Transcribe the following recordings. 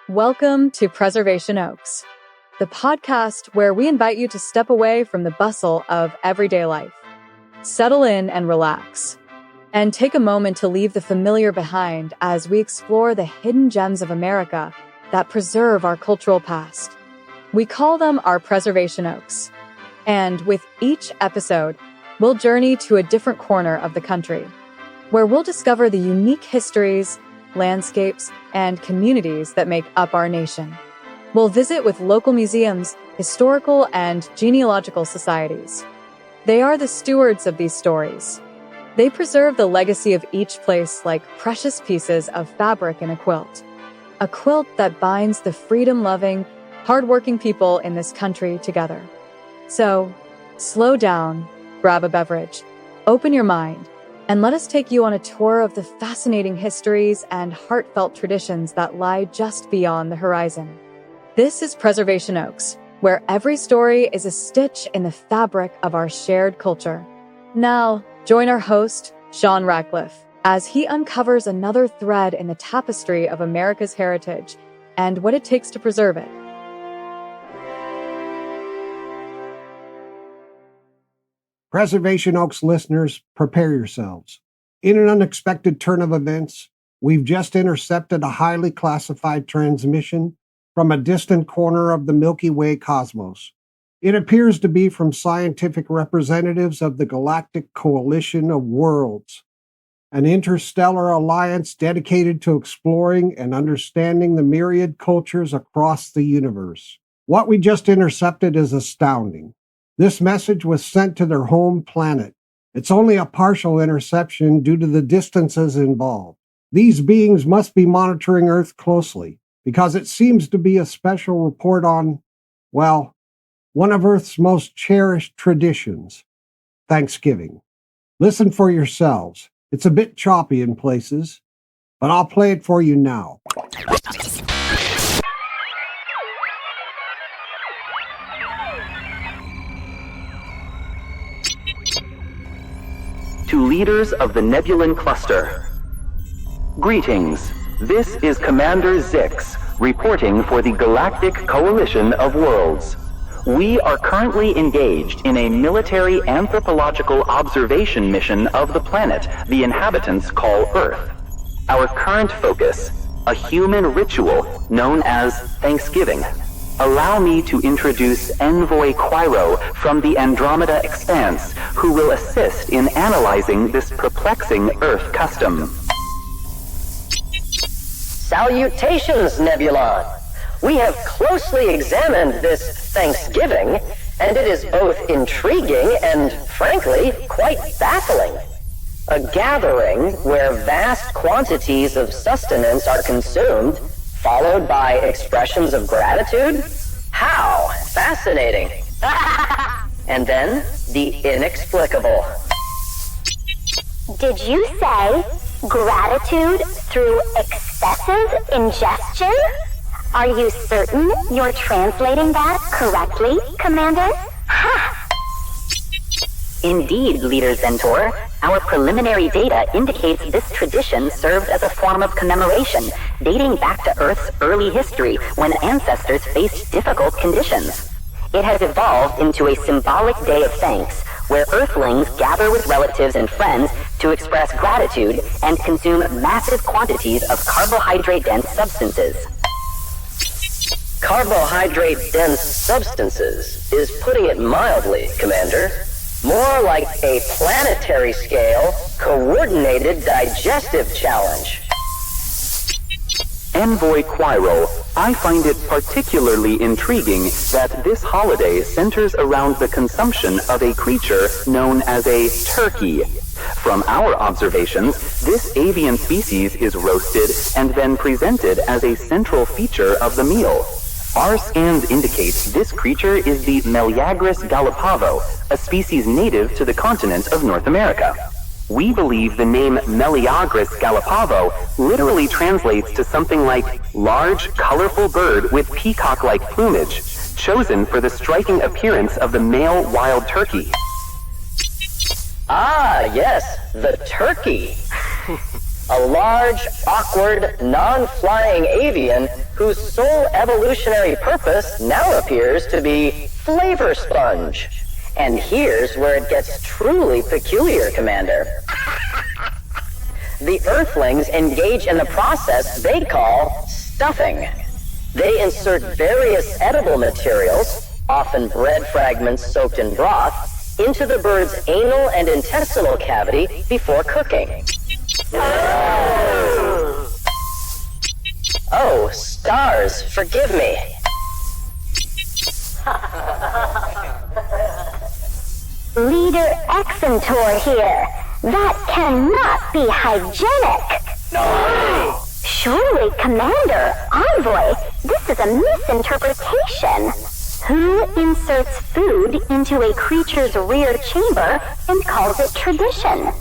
Welcome to Preservation Oaks, the podcast where we invite you to step away from the bustle of everyday life. Settle in and relax, and take a moment to leave the familiar behind as we explore the hidden gems of America that preserve our cultural past. We call them our Preservation Oaks, and with each episode, we'll journey to a different corner of the country, where we'll discover the unique histories, landscapes, and communities that make up our nation. We'll visit with local museums, historical and genealogical societies. They are the stewards of these stories. They preserve the legacy of each place like precious pieces of fabric in a quilt that binds the freedom-loving, hardworking people in this country together. So, slow down, grab a beverage, open your mind, and let us take you on a tour of the fascinating histories and heartfelt traditions that lie just beyond the horizon. This is Preservation Oaks, where every story is a stitch in the fabric of our shared culture. Now, join our host, Sean Radcliff, as he uncovers another thread in the tapestry of America's heritage and what it takes to preserve it. Preservation Oaks listeners, prepare yourselves. In an unexpected turn of events, we've just intercepted a highly classified transmission from a distant corner of the Milky Way cosmos. It appears to be from scientific representatives of the Galactic Coalition of Worlds, an interstellar alliance dedicated to exploring and understanding the myriad cultures across the universe. What we just intercepted is astounding. This message was sent to their home planet. It's only a partial interception due to the distances involved. These beings must be monitoring Earth closely because it seems to be a special report on, well, one of Earth's most cherished traditions, Thanksgiving. Listen for yourselves. It's a bit choppy in places, but I'll play it for you now. To leaders of the Nebulan Cluster. Greetings. This is Commander Zix, reporting for the Galactic Coalition of Worlds. We are currently engaged in a military anthropological observation mission of the planet the inhabitants call Earth. Our current focus, a human ritual known as Thanksgiving. Allow me to introduce Envoy Quiro from the Andromeda Expanse, who will assist in analyzing this perplexing Earth custom. Salutations, Nebulon! We have closely examined this Thanksgiving, and it is both intriguing and, frankly, quite baffling. A gathering where vast quantities of sustenance are consumed, followed by expressions of gratitude? How fascinating. And then, the inexplicable. Did you say gratitude through excessive ingestion? Are you certain you're translating that correctly, Commander? Ha! Indeed, Leader Zentor. Our preliminary data indicates this tradition served as a form of commemoration, dating back to Earth's early history when ancestors faced difficult conditions. It has evolved into a symbolic day of thanks, where Earthlings gather with relatives and friends to express gratitude and consume massive quantities of carbohydrate-dense substances. Carbohydrate-dense substances is putting it mildly, Commander. More like a planetary-scale, coordinated digestive challenge. Envoy Quiro, I find it particularly intriguing that this holiday centers around the consumption of a creature known as a turkey. From our observations, this avian species is roasted and then presented as a central feature of the meal. Our scans indicate this creature is the Meleagris gallopavo, a species native to the continent of North America. We believe the name Meleagris gallopavo literally translates to something like large, colorful bird with peacock-like plumage, chosen for the striking appearance of the male wild turkey. Ah, yes, the turkey. a large, awkward, non-flying avian whose sole evolutionary purpose now appears to be flavor sponge. And here's where it gets truly peculiar, Commander. The Earthlings engage in the process they call stuffing. They insert various edible materials, often bread fragments soaked in broth, into the bird's anal and intestinal cavity before cooking. Oh, stars, forgive me. Leader Exentor here. That cannot be hygienic. No! Surely, Commander, Envoy, this is a misinterpretation. Who inserts food into a creature's rear chamber and calls it tradition?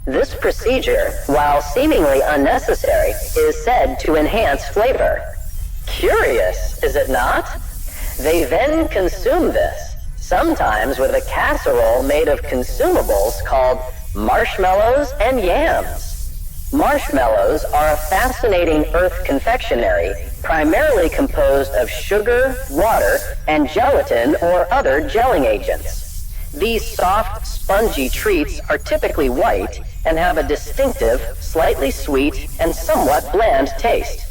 This procedure, while seemingly unnecessary, is said to enhance flavor. Curious, is it not? They then consume this, sometimes with a casserole made of consumables called marshmallows and yams. Marshmallows are a fascinating earth confectionery, primarily composed of sugar, water, and gelatin or other gelling agents. These soft, spongy treats are typically white and have a distinctive, slightly sweet, and somewhat bland taste.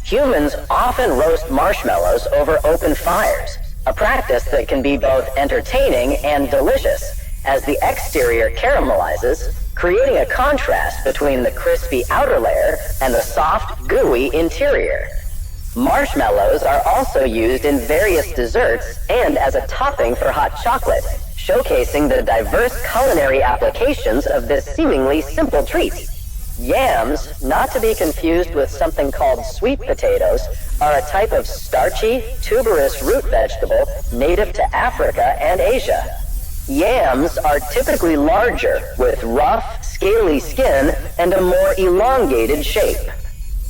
Humans often roast marshmallows over open fires, a practice that can be both entertaining and delicious, as the exterior caramelizes, creating a contrast between the crispy outer layer and the soft, gooey interior. Marshmallows are also used in various desserts and as a topping for hot chocolate, showcasing the diverse culinary applications of this seemingly simple treat. Yams, not to be confused with something called sweet potatoes, are a type of starchy, tuberous root vegetable native to Africa and Asia. Yams are typically larger, with rough, scaly skin and a more elongated shape.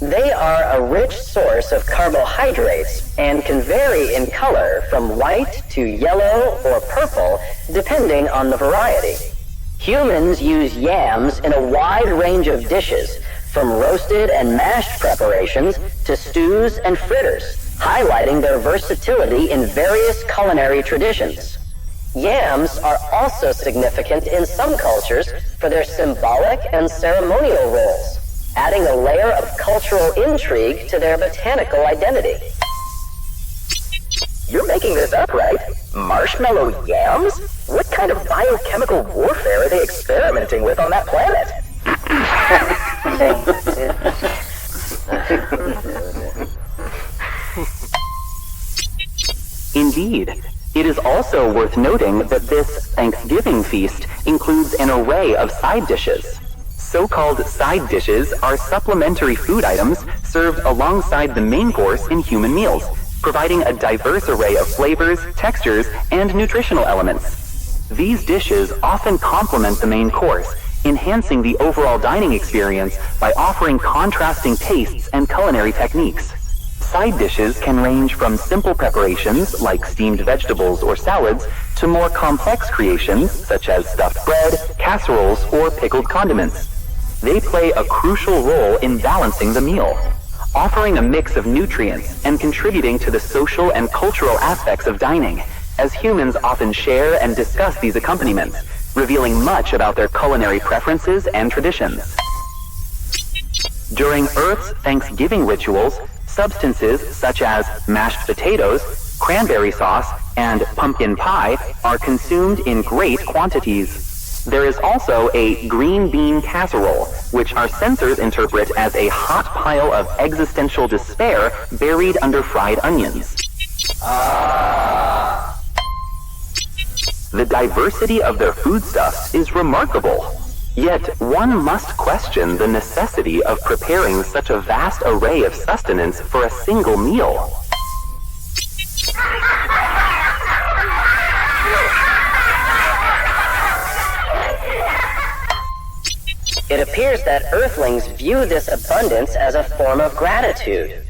They are a rich source of carbohydrates and can vary in color from white to yellow or purple, depending on the variety. Humans use yams in a wide range of dishes, from roasted and mashed preparations to stews and fritters, highlighting their versatility in various culinary traditions. Yams are also significant in some cultures for their symbolic and ceremonial roles, adding a layer of cultural intrigue to their botanical identity. You're making this up, right? Marshmallow yams? What kind of biochemical warfare are they experimenting with on that planet? Indeed. It is also worth noting that this Thanksgiving feast includes an array of side dishes. So-called side dishes are supplementary food items served alongside the main course in human meals, providing a diverse array of flavors, textures, and nutritional elements. These dishes often complement the main course, enhancing the overall dining experience by offering contrasting tastes and culinary techniques. Side dishes can range from simple preparations like steamed vegetables or salads to more complex creations such as stuffed bread, casseroles, or pickled condiments. They play a crucial role in balancing the meal, offering a mix of nutrients and contributing to the social and cultural aspects of dining, as humans often share and discuss these accompaniments, revealing much about their culinary preferences and traditions. During Earth's Thanksgiving rituals, substances such as mashed potatoes, cranberry sauce, and pumpkin pie are consumed in great quantities. There is also a green bean casserole, which our censors interpret as a hot pile of existential despair buried under fried onions. The diversity of their foodstuffs is remarkable. Yet one must question the necessity of preparing such a vast array of sustenance for a single meal. It appears that Earthlings view this abundance as a form of gratitude.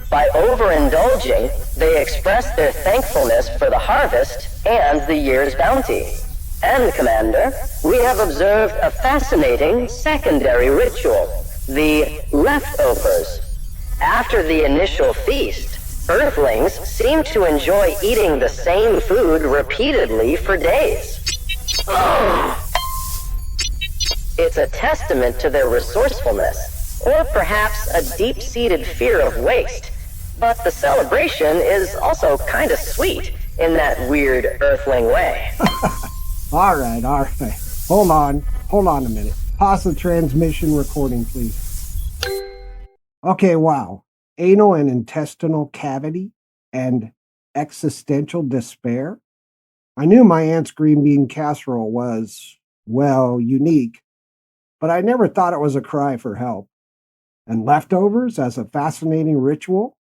By overindulging, they express their thankfulness for the harvest and the year's bounty. And, Commander, we have observed a fascinating secondary ritual, the leftovers. After the initial feast, Earthlings seem to enjoy eating the same food repeatedly for days. It's a testament to their resourcefulness, or perhaps a deep-seated fear of waste. But the celebration is also kind of sweet in that weird Earthling way. All right. Hold on a minute. Pause the transmission recording, please. Okay, wow. Anal and intestinal cavity and existential despair? I knew my aunt's green bean casserole was, well, unique, but I never thought it was a cry for help. And leftovers as a fascinating ritual?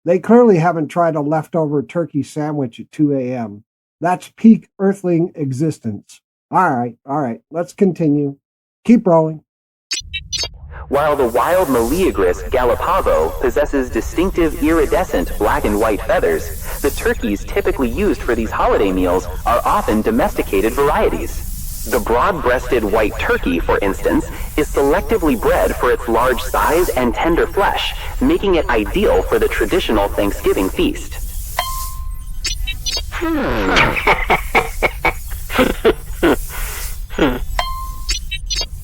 They clearly haven't tried a leftover turkey sandwich at 2 a.m. That's peak Earthling existence. All right, let's continue. Keep rolling. While the wild Meleagris gallipago possesses distinctive iridescent black and white feathers, the turkeys typically used for these holiday meals are often domesticated varieties. The broad-breasted white turkey, for instance, is selectively bred for its large size and tender flesh, making it ideal for the traditional Thanksgiving feast.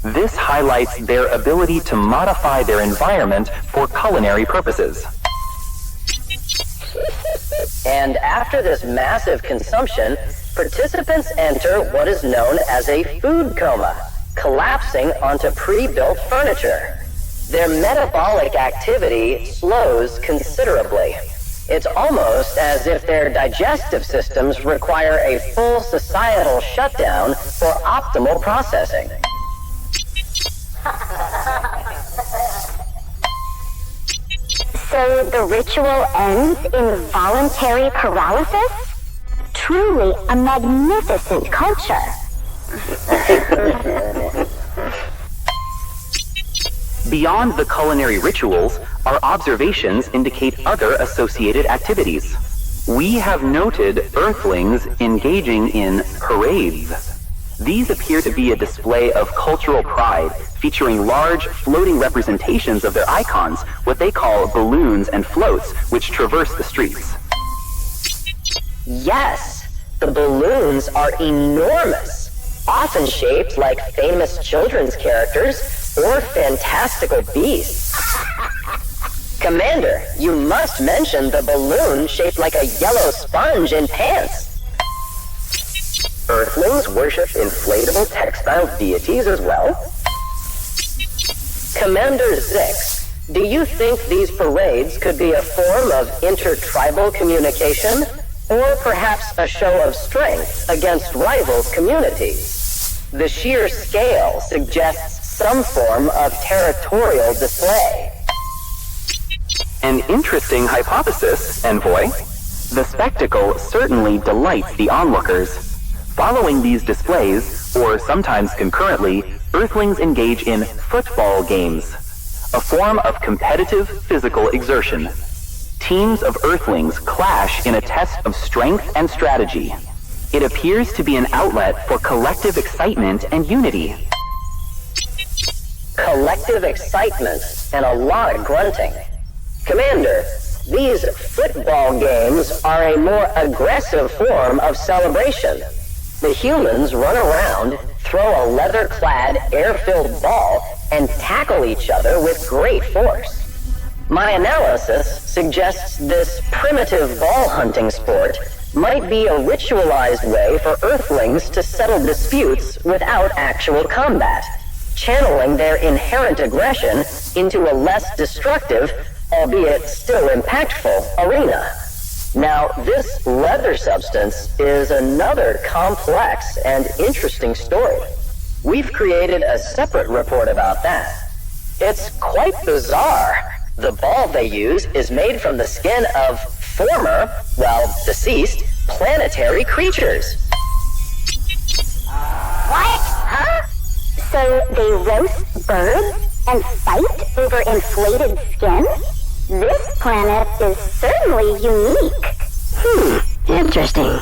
This highlights their ability to modify their environment for culinary purposes. And after this massive consumption, participants enter what is known as a food coma, collapsing onto pre-built furniture. Their metabolic activity slows considerably. It's almost as if their digestive systems require a full societal shutdown for optimal processing. So the ritual ends in voluntary paralysis? Truly a magnificent culture. Beyond the culinary rituals, our observations indicate other associated activities. We have noted Earthlings engaging in parades. These appear to be a display of cultural pride, featuring large, floating representations of their icons, what they call balloons and floats, which traverse the streets. Yes, the balloons are enormous, often shaped like famous children's characters or fantastical beasts. Commander, you must mention the balloon shaped like a yellow sponge in pants. Earthlings worship inflatable textile deities as well? Commander Zix, do you think these parades could be a form of intertribal communication, or perhaps a show of strength against rival communities? The sheer scale suggests some form of territorial display. An interesting hypothesis, Envoy. The spectacle certainly delights the onlookers. Following these displays, or sometimes concurrently, Earthlings engage in football games, a form of competitive physical exertion. Teams of Earthlings clash in a test of strength and strategy. It appears to be an outlet for collective excitement and unity. Collective excitement and a lot of grunting. Commander, these football games are a more aggressive form of celebration. The humans run around, throw a leather-clad, air-filled ball, and tackle each other with great force. My analysis suggests this primitive ball hunting sport might be a ritualized way for Earthlings to settle disputes without actual combat, channeling their inherent aggression into a less destructive, albeit still impactful, arena. Now, this leather substance is another complex and interesting story. We've created a separate report about that. It's quite bizarre. The ball they use is made from the skin of former, well, deceased, planetary creatures. What? Huh? So they roast birds and fight over inflated skin? This planet is certainly unique. Interesting.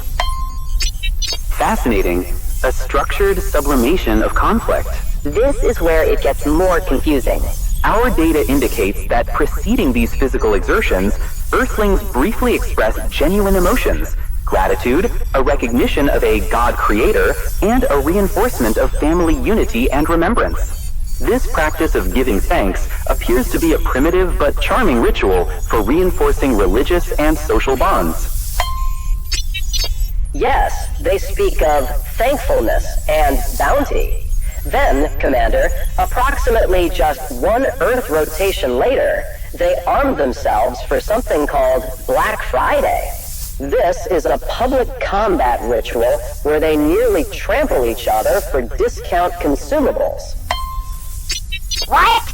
Fascinating. A structured sublimation of conflict. This is where it gets more confusing. Our data indicates that preceding these physical exertions, Earthlings briefly express genuine emotions, gratitude, a recognition of a God creator, and a reinforcement of family unity and remembrance. This practice of giving thanks appears to be a primitive but charming ritual for reinforcing religious and social bonds. Yes, they speak of thankfulness and bounty. Then, Commander, approximately just one Earth rotation later, they armed themselves for something called Black Friday. This is a public combat ritual where they nearly trample each other for discount consumables. What?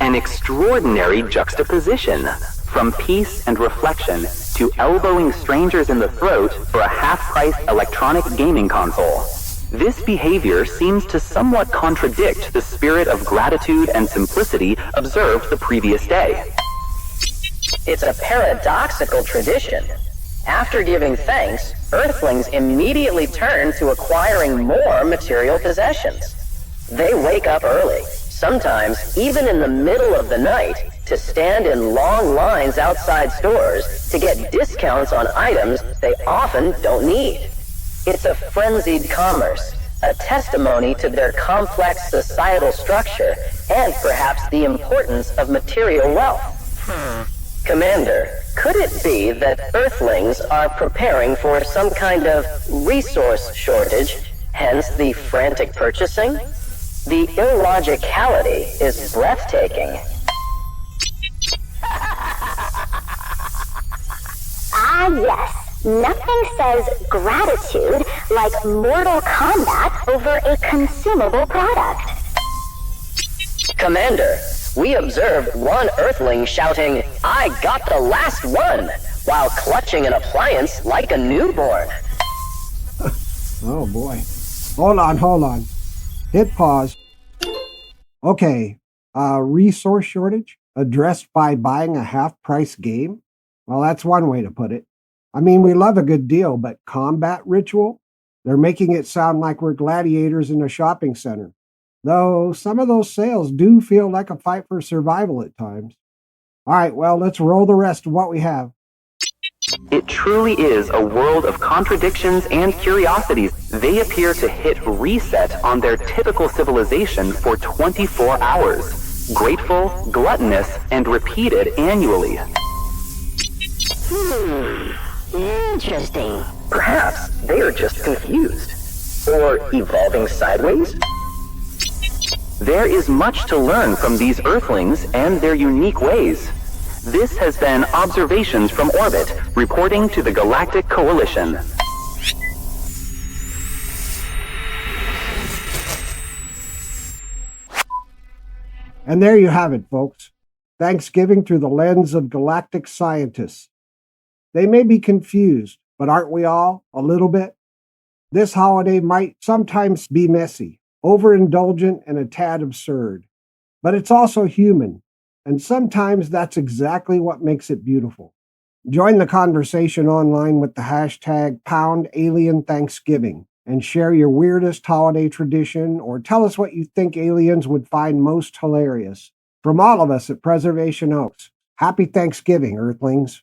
An extraordinary juxtaposition, from peace and reflection to elbowing strangers in the throat for a half-price electronic gaming console. This behavior seems to somewhat contradict the spirit of gratitude and simplicity observed the previous day. It's a paradoxical tradition. After giving thanks, Earthlings immediately turn to acquiring more material possessions. They wake up early, sometimes even in the middle of the night, to stand in long lines outside stores to get discounts on items they often don't need. It's a frenzied commerce, a testimony to their complex societal structure and perhaps the importance of material wealth. Commander, could it be that Earthlings are preparing for some kind of resource shortage, hence the frantic purchasing? The illogicality is breathtaking. Ah, yes. Nothing says gratitude like mortal combat over a consumable product. Commander, we observed one Earthling shouting, "I got the last one," while clutching an appliance like a newborn. Oh boy. Hold on. Hit pause. Okay, resource shortage addressed by buying a half-price game? Well, that's one way to put it. I mean, we love a good deal, but combat ritual? They're making it sound like we're gladiators in a shopping center. Though some of those sales do feel like a fight for survival at times. All right, well, let's roll the rest of what we have. It truly is a world of contradictions and curiosities. They appear to hit reset on their typical civilization for 24 hours. Grateful, gluttonous, and repeated annually. Interesting. Perhaps they are just confused. Or evolving sideways? There is much to learn from these Earthlings and their unique ways. This has been Observations from Orbit, reporting to the Galactic Coalition. And there you have it, folks. Thanksgiving through the lens of galactic scientists. They may be confused, but aren't we all, a little bit? This holiday might sometimes be messy, overindulgent, and a tad absurd. But it's also human, and sometimes that's exactly what makes it beautiful. Join the conversation online with the hashtag #PoundAlienThanksgiving and share your weirdest holiday tradition, or tell us what you think aliens would find most hilarious. From all of us at Preservation Oaks, happy Thanksgiving, Earthlings.